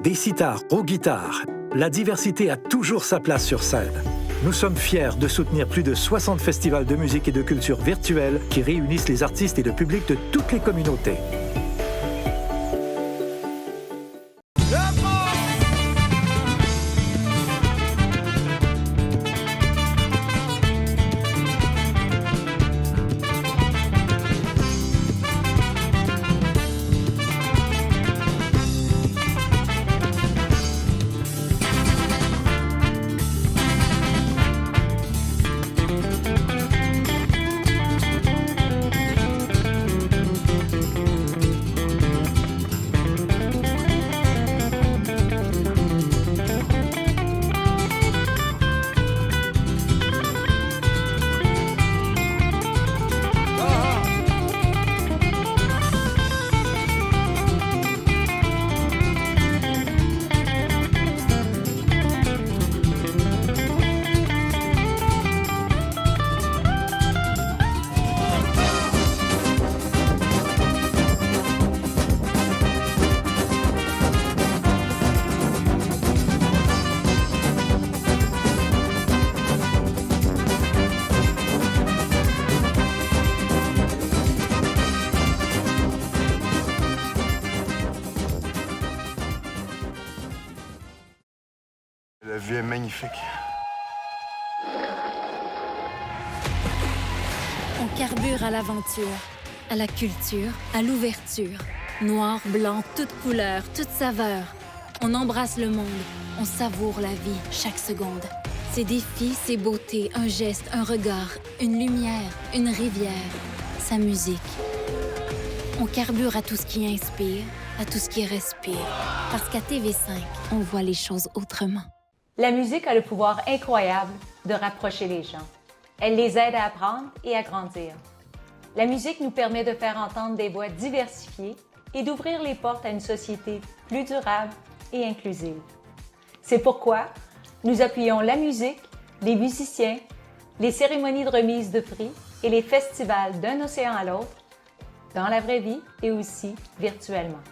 Des sitars aux guitares, la diversité a toujours sa place sur scène. Nous sommes fiers de soutenir plus de 60 festivals de musique et de culture virtuels qui réunissent les artistes et le public de toutes les communautés. La vue est magnifique. On carbure à l'aventure, à la culture, à l'ouverture. Noir, blanc, toutes couleurs, toutes saveurs. On embrasse le monde, on savoure la vie chaque seconde. Ses défis, ses beautés, un geste, un regard, une lumière, une rivière, sa musique. On carbure à tout ce qui inspire, à tout ce qui respire. Parce qu'à TV5, on voit les choses autrement. La musique a le pouvoir incroyable de rapprocher les gens. Elle les aide à apprendre et à grandir. La musique nous permet de faire entendre des voix diversifiées et d'ouvrir les portes à une société plus durable et inclusive. C'est pourquoi nous appuyons la musique, les musiciens, les cérémonies de remise de prix et les festivals d'un océan à l'autre, dans la vraie vie et aussi virtuellement.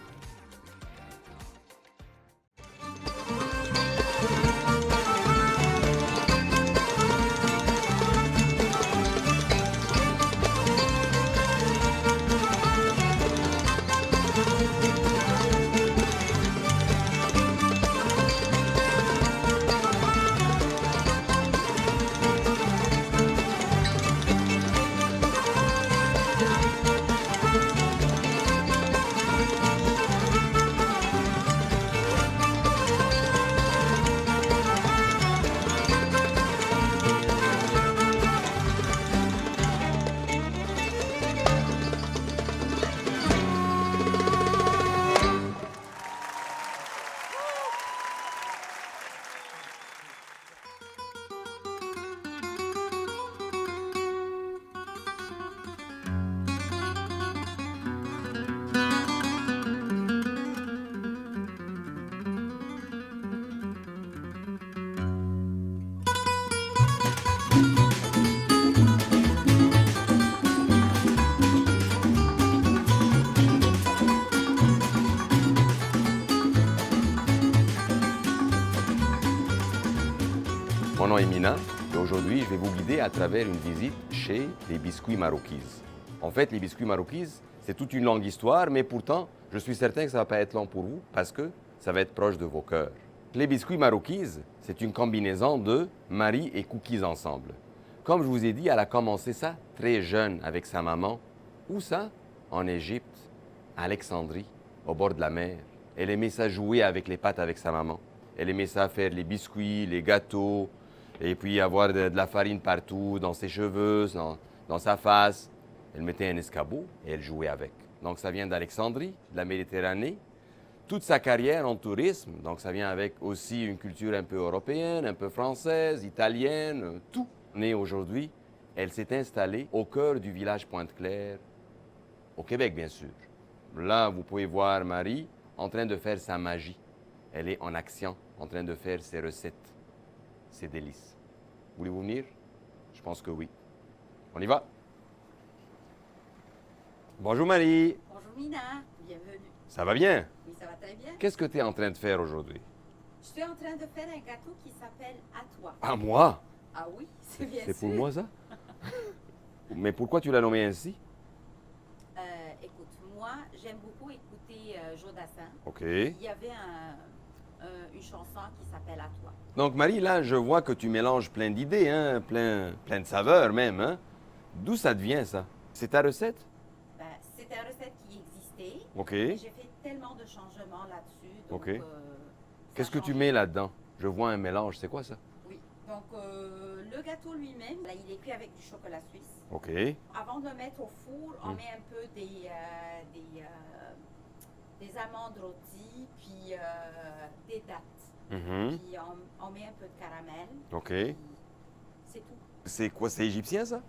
Mon nom est Mina et aujourd'hui je vais vous guider à travers une visite chez les Biscuits Marookies. En fait, les Biscuits Marookies, c'est toute une longue histoire, mais pourtant, je suis certain que ça ne va pas être long pour vous parce que ça va être proche de vos cœurs. Les Biscuits Marookies, c'est une combinaison de Marie et Cookies ensemble. Comme je vous ai dit, elle a commencé ça très jeune avec sa maman. Où ça? En Égypte, à Alexandrie, au bord de la mer. Elle aimait ça jouer avec les pâtes avec sa maman. Elle aimait ça faire les biscuits, les gâteaux, et puis avoir de la farine partout, dans ses cheveux, dans sa face. Elle mettait un escabeau et elle jouait avec. Donc ça vient d'Alexandrie, de la Méditerranée. Toute sa carrière en tourisme, donc ça vient avec aussi une culture un peu européenne, un peu française, italienne, tout. Mais aujourd'hui, elle s'est installée au cœur du village Pointe-Claire, au Québec bien sûr. Là, vous pouvez voir Marie en train de faire sa magie. Elle est en action, en train de faire ses recettes, ses délices. Voulez-vous venir? Je pense que oui. On y va? Bonjour Marie. Bonjour Mina. bienvenue. Ça va bien? Oui, ça va très bien. Qu'est-ce que tu es en train de faire aujourd'hui? Je suis en train de faire un gâteau qui s'appelle À toi. À moi? Ah oui, c'est bien C'est sûr. pour moi ça? Mais pourquoi tu l'as nommé ainsi? Écoute, moi, j'aime beaucoup écouter Jodassin. OK. Il y avait une chanson qui s'appelle À toi. Donc Marie, là, je vois que tu mélanges plein d'idées, hein? plein de saveurs même. Hein? D'où ça te vient ça? C'est ta recette? Ben, c'était une recette qui existait. OK. Mais j'ai fait tellement de changements là-dessus. Donc, OK. ça Qu'est-ce a que tu changé. mets là-dedans? Je vois un mélange, c'est quoi ça? Oui. Donc, le gâteau lui-même, là, il est cuit avec du chocolat suisse. OK. Avant de le mettre au four, on Mm. met un peu des amandes rôties, puis des dattes. Mhm. Puis on met un peu de caramel. OK. puis c'est tout. C'est quoi, c'est égyptien ça?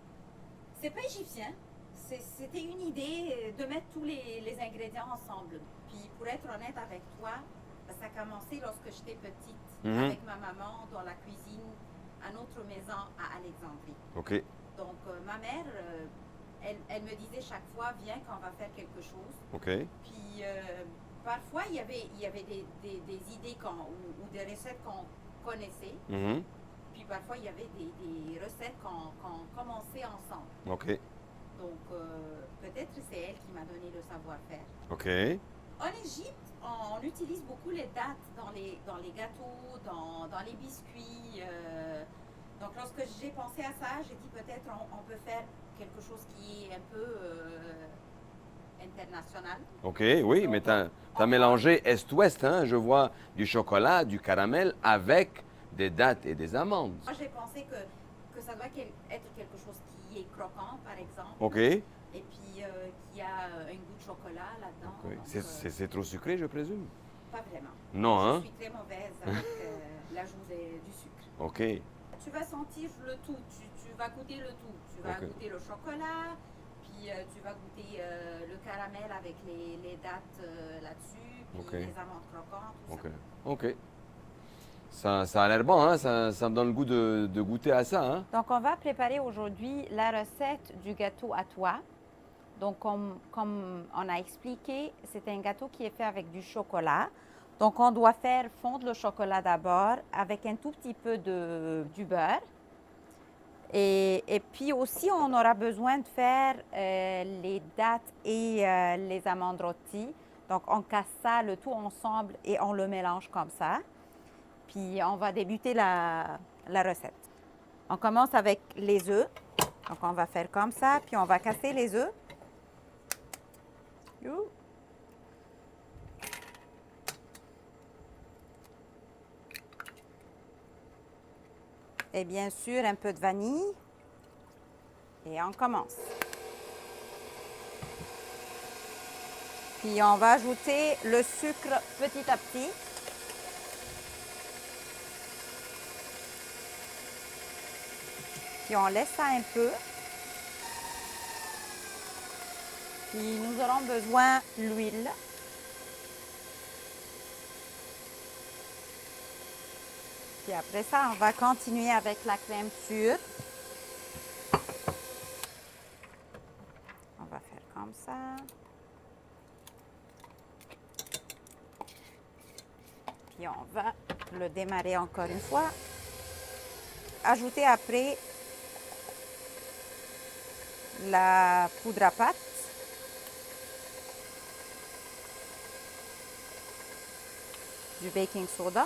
C'est pas égyptien. C'était une idée de mettre tous les ingrédients ensemble. Puis pour être honnête avec toi, ça a commencé lorsque j'étais petite Mhm. avec ma maman dans la cuisine à notre maison à Alexandrie. OK. Donc ma mère, elle me disait chaque fois, viens qu'on va faire quelque chose. OK. Puis parfois, il y avait des idées ou des recettes qu'on connaissait. Mhm. Puis parfois, il y avait des recettes qu'on commençait ensemble. OK. Donc peut-être c'est elle qui m'a donné le savoir-faire. OK. En Égypte, on utilise beaucoup les dattes dans les gâteaux, dans les biscuits. Donc lorsque j'ai pensé à ça, j'ai dit peut-être on peut faire quelque chose qui est un peu international. OK, oui, mais tu as mélangé Est-Ouest, hein? Je vois du chocolat, du caramel avec des dattes et des amandes. Moi, j'ai pensé que ça doit être quelque chose qui est croquant, par exemple, OK. et puis qui a un goût de chocolat là-dedans. Oui. Donc, C'est trop sucré, je présume? pas vraiment. Non, Je hein? suis très mauvaise avec l'ajout du sucre. OK. Tu vas sentir le tout, tu vas goûter le tout. Tu vas Ok. goûter le chocolat, puis tu vas goûter le caramel avec les dattes là-dessus, puis Ok. les amandes croquantes, tout OK. ça. OK. Ça a l'air bon, hein? Ça me donne le goût de goûter à ça, hein? Donc, on va préparer aujourd'hui la recette du gâteau à toi. Donc, comme on a expliqué, c'est un gâteau qui est fait avec du chocolat. Donc, on doit faire fondre le chocolat d'abord avec un tout petit peu du beurre. Et puis aussi, on aura besoin de faire les dattes et les amandes rôties. Donc, on casse ça, le tout ensemble, et on le mélange comme ça. Puis, on va débuter la recette. On commence avec les œufs. Donc, on va faire comme ça, puis on va casser les œufs. You. Et bien sûr, un peu de vanille. Et on commence. Puis, on va ajouter le sucre petit à petit. Puis on laisse ça un peu. Puis nous aurons besoin de l'huile. Puis après ça, on va continuer avec la crème sucre. On va faire comme ça. Puis on va le démarrer encore une fois. Ajouter après la poudre à pâte. Du baking soda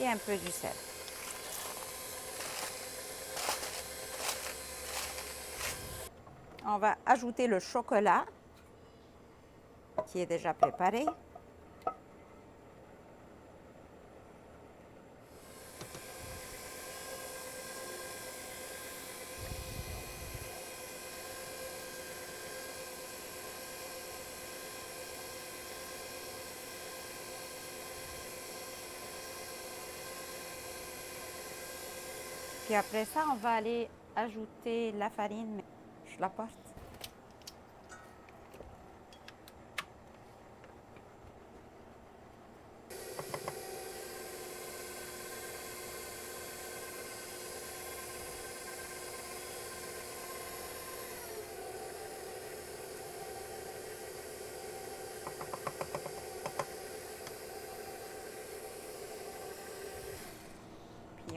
et un peu du sel. On va ajouter le chocolat qui est déjà préparé. Puis après ça, on va aller ajouter la farine. Je la porte.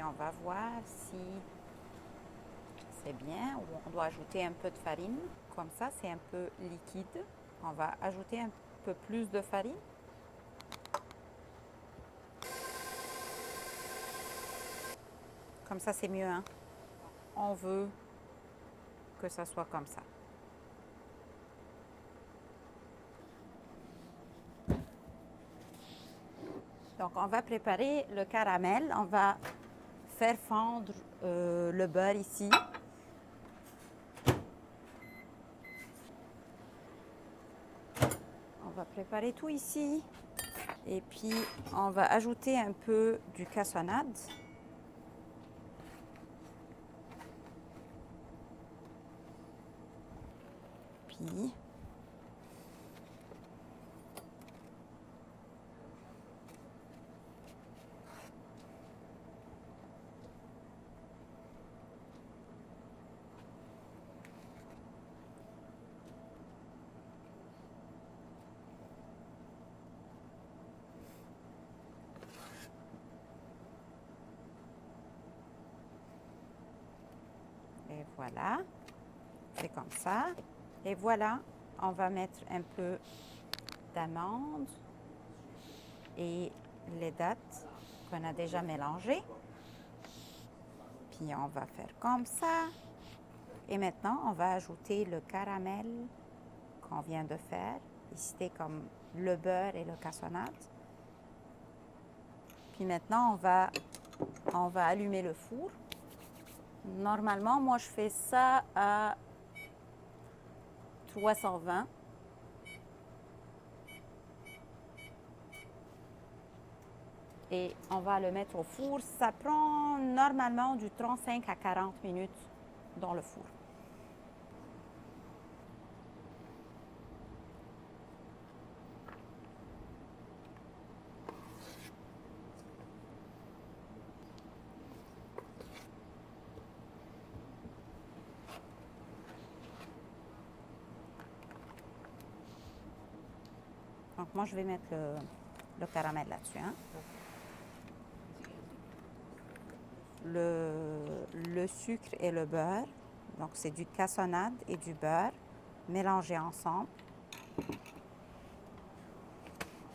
on va voir si c'est bien ou on doit ajouter un peu de farine. Comme ça, c'est un peu liquide. On va ajouter un peu plus de farine. Comme ça, c'est mieux, hein? On veut que ça soit comme ça. Donc, on va préparer le caramel. On va faire fondre le beurre ici. On va préparer tout ici. Et puis, on va ajouter un peu du cassonade. Puis, et voilà, c'est comme ça. Et voilà, on va mettre un peu d'amandes et les dattes qu'on a déjà mélangées. Puis on va faire comme ça. Et maintenant, on va ajouter le caramel qu'on vient de faire. Ici, c'était comme le beurre et le cassonade. Puis maintenant, on va allumer le four. Normalement, moi, je fais ça à 320. Et on va le mettre au four. Ça prend normalement du 35 à 40 minutes dans le four. Donc, moi, je vais mettre le caramel là-dessus. Hein. Le sucre et le beurre. Donc, c'est du cassonade et du beurre mélangés ensemble.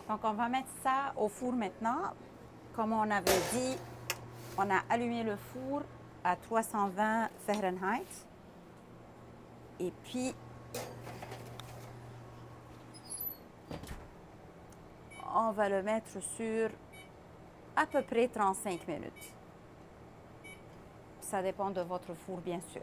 Donc, on va mettre ça au four maintenant. Comme on avait dit, on a allumé le four à 320 Fahrenheit. Et puis, on va le mettre sur à peu près 35 minutes. Ça dépend de votre four, bien sûr.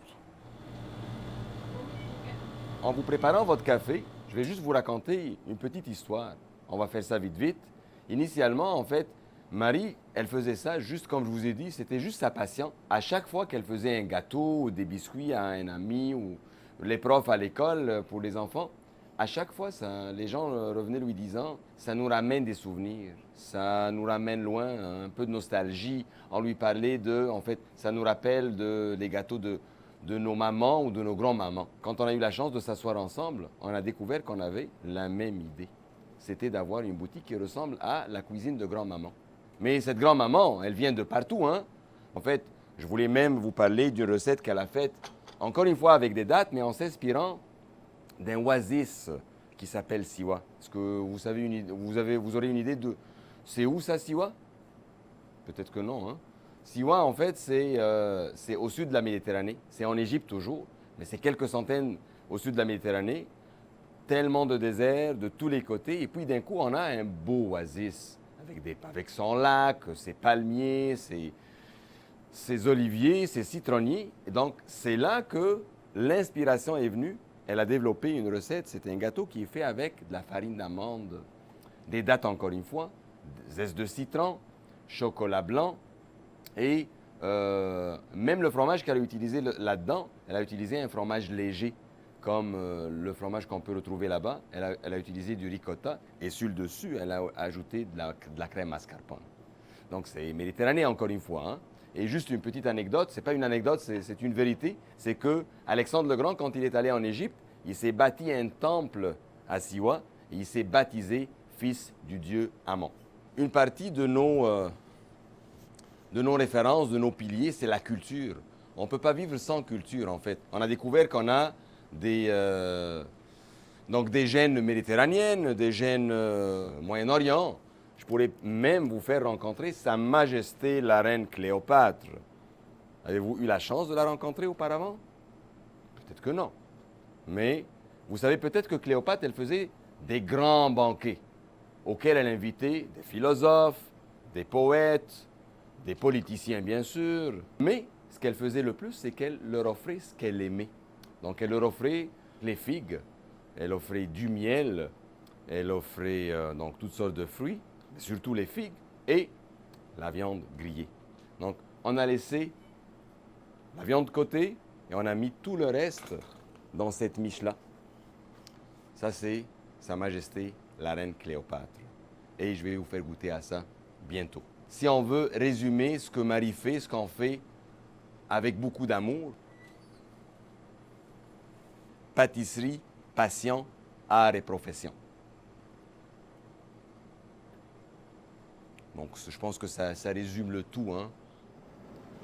En vous préparant votre café, je vais juste vous raconter une petite histoire. On va faire ça vite, vite. Initialement, en fait, Marie, elle faisait ça juste comme je vous ai dit, c'était juste sa passion. À chaque fois qu'elle faisait un gâteau ou des biscuits à un ami ou les profs à l'école pour les enfants, à chaque fois, les gens revenaient lui disant « ça nous ramène des souvenirs, ça nous ramène loin, un peu de nostalgie ». On lui parlait en fait, ça nous rappelle des gâteaux de nos mamans ou de nos grands-mamans. Quand on a eu la chance de s'asseoir ensemble, on a découvert qu'on avait la même idée. C'était d'avoir une boutique qui ressemble à la cuisine de grand-maman. Mais cette grand-maman, elle vient de partout, hein. En fait, je voulais même vous parler d'une recette qu'elle a faite, encore une fois avec des dattes, mais en s'inspirant d'un oasis qui s'appelle Siwa. Est-ce que vous aurez une idée de... C'est où ça, Siwa? Peut-être que non, hein. Siwa, en fait, c'est au sud de la Méditerranée. C'est en Égypte toujours, mais c'est quelques centaines au sud de la Méditerranée. Tellement de désert de tous les côtés. Et puis, d'un coup, on a un beau oasis avec son lac, ses palmiers, ses oliviers, ses citronniers. Et donc, c'est là que l'inspiration est venue. Elle a développé une recette. C'est un gâteau qui est fait avec de la farine d'amande, des dattes encore une fois, des zestes de citron, chocolat blanc et même le fromage qu'elle a utilisé là-dedans, elle a utilisé un fromage léger comme le fromage qu'on peut retrouver là-bas. Elle a utilisé du ricotta et sur le dessus, elle a ajouté de la crème mascarpone. Donc c'est méditerranéen encore une fois, hein? Et juste une petite anecdote, c'est pas une anecdote, c'est une vérité, c'est que Alexandre le Grand, quand il est allé en Égypte, il s'est bâti un temple à Siwa et il s'est baptisé fils du dieu Amon. Une partie de de nos références, de nos piliers, c'est la culture. On ne peut pas vivre sans culture, en fait. On a découvert qu'on a donc des gènes méditerranéennes, des gènes Moyen-Orient. Je pourrais même vous faire rencontrer Sa Majesté la Reine Cléopâtre. Avez-vous eu la chance de la rencontrer auparavant? Peut-être que non. Mais vous savez peut-être que Cléopâtre, elle faisait des grands banquets auxquels elle invitait des philosophes, des poètes, des politiciens bien sûr. Mais ce qu'elle faisait le plus, c'est qu'elle leur offrait ce qu'elle aimait. Donc elle leur offrait les figues, elle offrait du miel, elle offrait donc toutes sortes de fruits, mais surtout les figues et la viande grillée. Donc on a laissé la viande de côté et on a mis tout le reste dans cette miche-là. Ça, c'est Sa Majesté la Reine Cléopâtre. Et je vais vous faire goûter à ça bientôt. Si on veut résumer ce que Marie fait, ce qu'on fait avec beaucoup d'amour, pâtisserie, passion, art et profession. Donc, je pense que ça résume le tout, hein.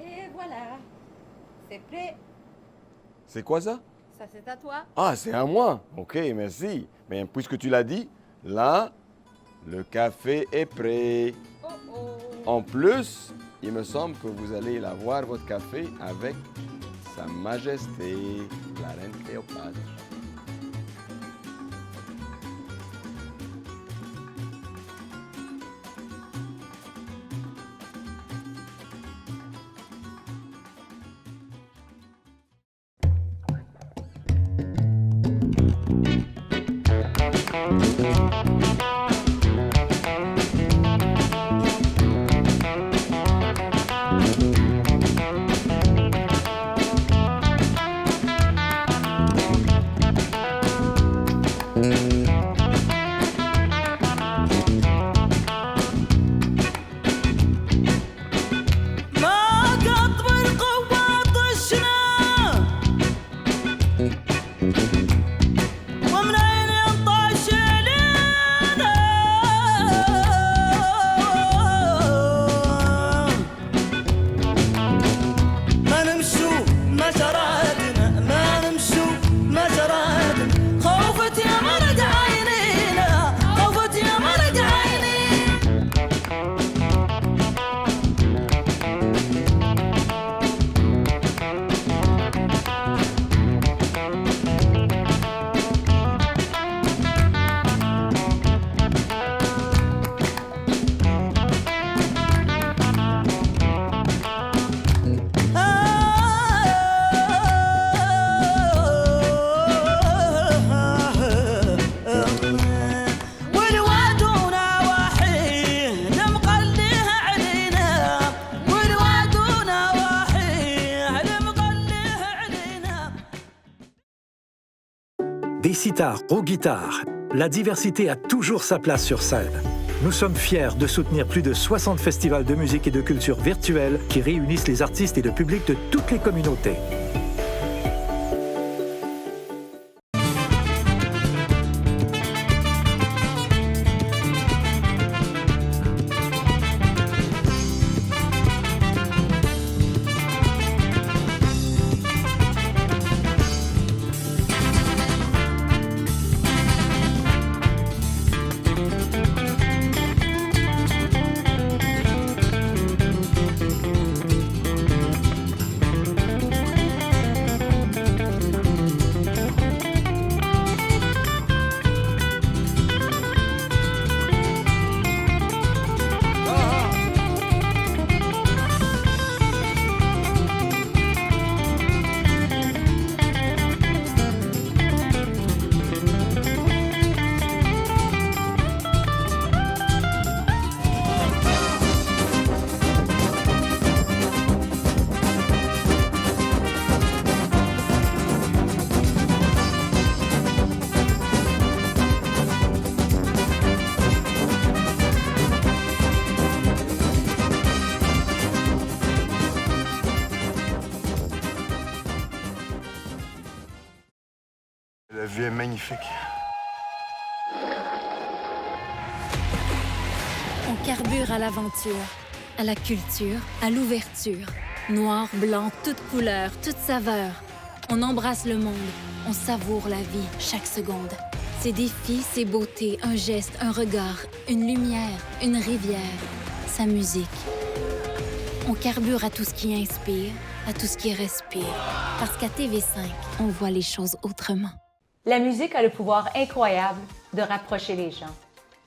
Et voilà, c'est prêt. C'est quoi ça? Ça, c'est à toi. Ah, c'est à moi. OK, merci. Mais puisque tu l'as dit, là, le café est prêt. Oh oh. En plus, il me semble que vous allez avoir votre café avec Sa Majesté, la Reine Cléopâtre. Des sitars aux guitares, la diversité a toujours sa place sur scène. Nous sommes fiers de soutenir plus de 60 festivals de musique et de culture virtuels qui réunissent les artistes et le public de toutes les communautés. La vue est magnifique. On carbure à l'aventure, à la culture, à l'ouverture. Noir, blanc, toutes couleurs, toutes saveurs. On embrasse le monde, on savoure la vie chaque seconde. Ses défis, ses beautés, un geste, un regard, une lumière, une rivière, sa musique. On carbure à tout ce qui inspire, à tout ce qui respire. Parce qu'à TV5, on voit les choses autrement. La musique a le pouvoir incroyable de rapprocher les gens.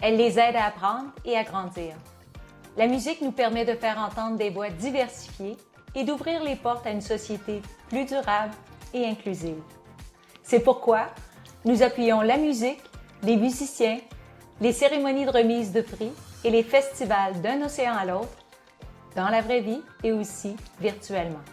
Elle les aide à apprendre et à grandir. La musique nous permet de faire entendre des voix diversifiées et d'ouvrir les portes à une société plus durable et inclusive. C'est pourquoi nous appuyons la musique, les musiciens, les cérémonies de remise de prix et les festivals d'un océan à l'autre, dans la vraie vie et aussi virtuellement.